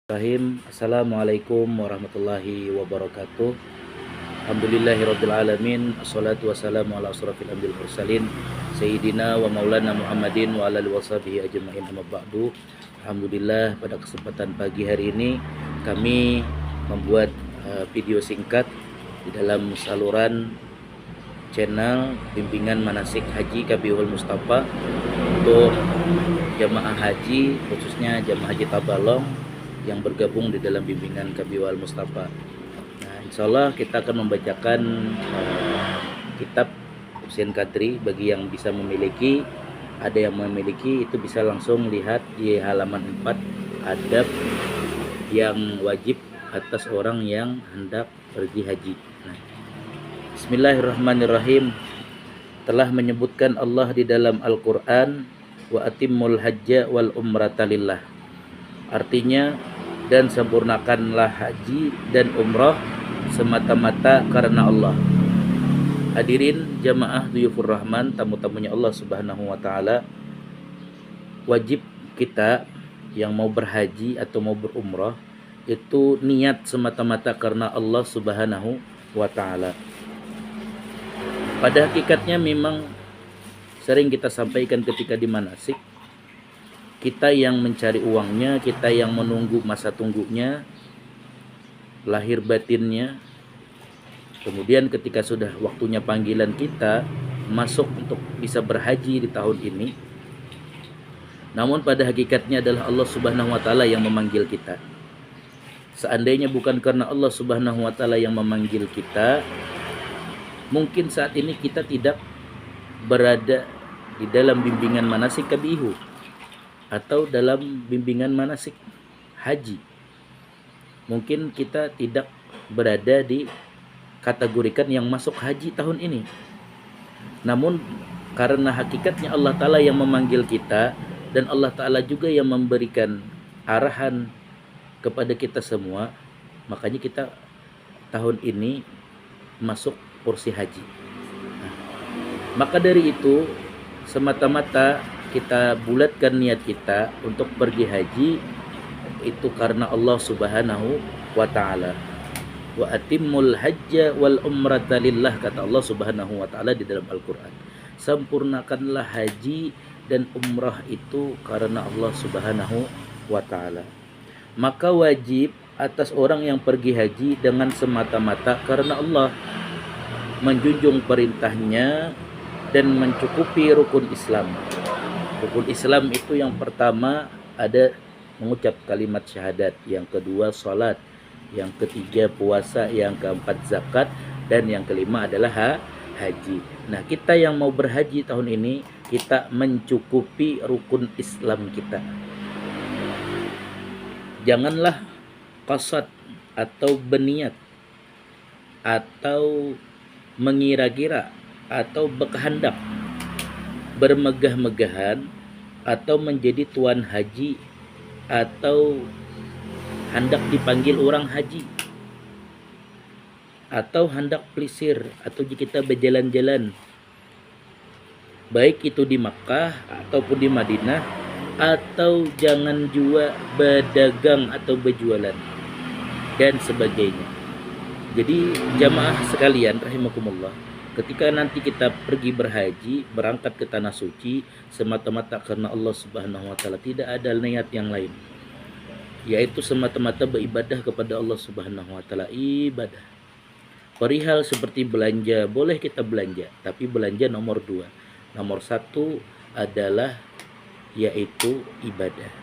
Assalamualaikum warahmatullahi wabarakatuh. Alhamdulillahirabbil alamin. Assalatu wassalamu ala asrofil anbiya'il mursalin sayyidina wa maulana Muhammadin wa ala alihi washabihi ajmain, amma ba'du. Alhamdulillah, pada kesempatan pagi hari ini kami membuat video singkat di dalam saluran channel bimbingan manasik haji Kabihul Mustafa untuk jamaah haji, khususnya jamaah haji Tabalong yang bergabung di dalam bimbingan Kabihul Mustafa. Nah, insya Allah kita akan membacakan kitab Husain Qadri. Bagi yang bisa memiliki, ada yang memiliki, itu bisa langsung lihat di halaman 4, adab yang wajib atas orang yang hendak pergi haji. Nah, Bismillahirrahmanirrahim. Telah menyebutkan Allah di dalam Al-Quran, wa atimmul hajja wal umrata lillah. Artinya, dan sempurnakanlah haji dan umrah semata-mata karena Allah. Hadirin jamaah Duyufur Rahman, tamu-tamunya Allah Subhanahu wa taala, wajib kita yang mau berhaji atau mau berumrah itu niat semata-mata karena Allah Subhanahu wa taala. Pada hakikatnya memang sering kita sampaikan ketika di manasik, kita yang mencari uangnya, kita yang menunggu masa tunggunya, lahir batinnya. Kemudian ketika sudah waktunya panggilan kita masuk untuk bisa berhaji di tahun ini, namun pada hakikatnya adalah Allah Subhanahu wa taala yang memanggil kita. Seandainya bukan karena Allah Subhanahu wa taala yang memanggil kita, mungkin saat ini kita tidak berada di dalam bimbingan manasik Kabihu atau dalam bimbingan manasik haji. Mungkin kita tidak berada di kategorikan yang masuk haji tahun ini. Namun karena hakikatnya Allah Ta'ala yang memanggil kita, dan Allah Ta'ala juga yang memberikan arahan kepada kita semua, makanya kita tahun ini masuk porsi haji. Nah, maka dari itu semata-mata kita bulatkan niat kita untuk pergi haji itu karena Allah Subhanahu wa taala. Wa atimmul hajja wal umrata lillah, kata Allah Subhanahu wa taala di dalam Al-Qur'an. Sempurnakanlah haji dan umrah itu karena Allah Subhanahu wa taala. Maka wajib atas orang yang pergi haji dengan semata-mata karena Allah, menjunjung perintahnya dan mencukupi rukun Islam. Rukun Islam itu yang pertama ada mengucap kalimat syahadat, yang kedua salat, yang ketiga puasa, yang keempat zakat, dan yang kelima adalah haji. Nah, kita yang mau berhaji tahun ini, kita mencukupi rukun Islam kita. Janganlah qasad atau berniat atau mengira-gira atau berkehendak, bermegah-megahan, atau menjadi tuan haji, atau hendak dipanggil orang haji, atau hendak pelisir, atau jika kita berjalan-jalan, baik itu di Makkah ataupun di Madinah, atau jangan juga berdagang atau berjualan dan sebagainya. Jadi jamaah sekalian rahimakumullah, ketika nanti kita pergi berhaji, berangkat ke tanah suci semata-mata karena Allah Subhanahu wa taala, tidak ada niat yang lain, yaitu semata-mata beribadah kepada Allah Subhanahu wa taala, ibadah. Perihal seperti belanja, boleh kita belanja, tapi belanja nomor 2. Nomor 1 adalah yaitu ibadah.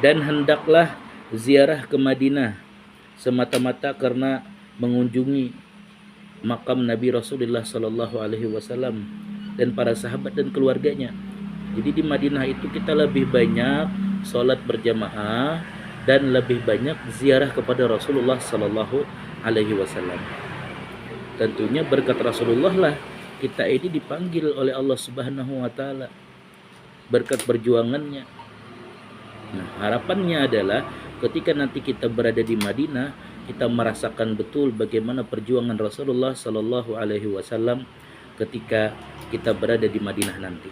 Dan hendaklah ziarah ke Madinah semata-mata karena mengunjungi makam Nabi Rasulullah Sallallahu Alaihi Wasallam dan para sahabat dan keluarganya. Jadi di Madinah itu kita lebih banyak sholat berjamaah dan lebih banyak ziarah kepada Rasulullah Sallallahu Alaihi Wasallam. Tentunya berkat Rasulullah lah kita ini dipanggil oleh Allah Subhanahu Wa Taala, berkat perjuangannya. Nah, harapannya adalah ketika nanti kita berada di Madinah, kita merasakan betul bagaimana perjuangan Rasulullah Sallallahu Alaihi Wasallam ketika kita berada di Madinah nanti.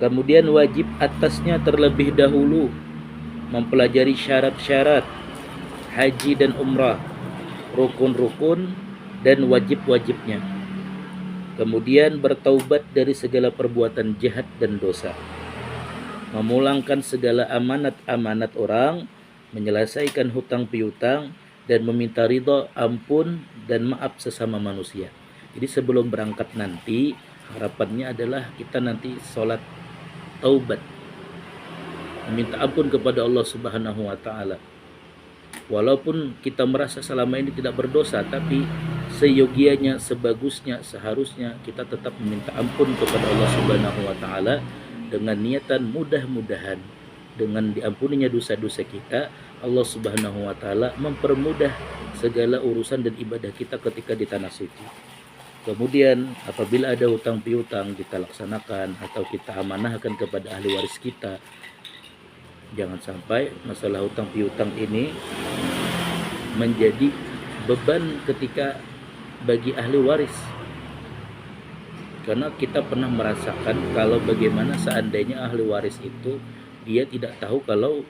Kemudian wajib atasnya terlebih dahulu mempelajari syarat-syarat haji dan umrah, rukun-rukun dan wajib-wajibnya. Kemudian bertaubat dari segala perbuatan jahat dan dosa, memulangkan segala amanat-amanat orang, menyelesaikan hutang piutang, dan meminta ridha, ampun, dan maaf sesama manusia. Jadi sebelum berangkat nanti, harapannya adalah kita nanti sholat taubat, meminta ampun kepada Allah Subhanahu wa Ta'ala. Walaupun kita merasa selama ini tidak berdosa, tapi seyogianya, sebagusnya, seharusnya kita tetap meminta ampun kepada Allah Subhanahu wa Ta'ala dengan niatan mudah-mudahan dengan diampuninya dosa-dosa kita, Allah Subhanahu wa Ta'ala mempermudah segala urusan dan ibadah kita ketika di tanah suci. Kemudian apabila ada hutang piutang kita laksanakan atau kita amanahkan kepada ahli waris kita. Jangan sampai masalah hutang piutang ini menjadi beban ketika bagi ahli waris. Karena kita pernah merasakan kalau bagaimana seandainya ahli waris itu dia tidak tahu kalau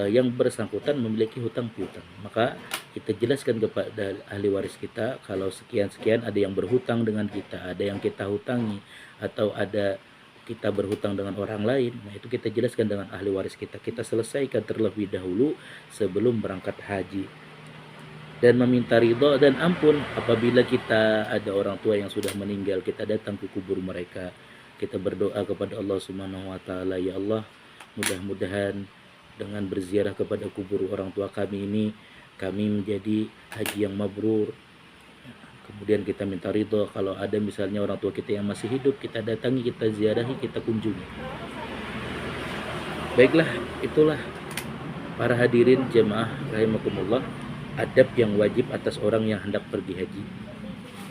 yang bersangkutan memiliki hutang piutang. Maka kita jelaskan kepada ahli waris kita kalau sekian-sekian ada yang berhutang dengan kita, ada yang kita hutangi, atau ada kita berhutang dengan orang lain. Nah itu kita jelaskan dengan ahli waris kita, kita selesaikan terlebih dahulu sebelum berangkat haji. Dan meminta ridha dan ampun apabila kita ada orang tua yang sudah meninggal, kita datang ke kubur mereka, kita berdoa kepada Allah Subhanahu wa Ta'ala, ya Allah, mudah-mudahan dengan berziarah kepada kubur orang tua kami ini, kami menjadi haji yang mabrur. Kemudian kita minta ridho kalau ada misalnya orang tua kita yang masih hidup, kita datangi, kita ziarahi, kita kunjungi. Baiklah, itulah para hadirin jemaah rahimakumullah, adab yang wajib atas orang yang hendak pergi haji.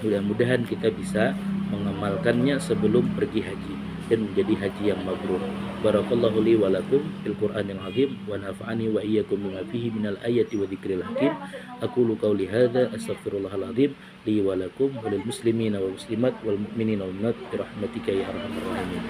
Mudah-mudahan kita bisa mengamalkannya sebelum pergi haji dan menjadi haji yang mabrur. Barakallahu li wa lakum fil Qur'anil azim wa nafa'ani wa iyyakum bima fihi minal ayati wa dzikril hakim. Aqulu qawli hadza astaghfirullahal azim li wa lakum wa lil muslimina wal muslimat wal mu'minina wal mu'minat bi rahmatika ya arhamar rahimin.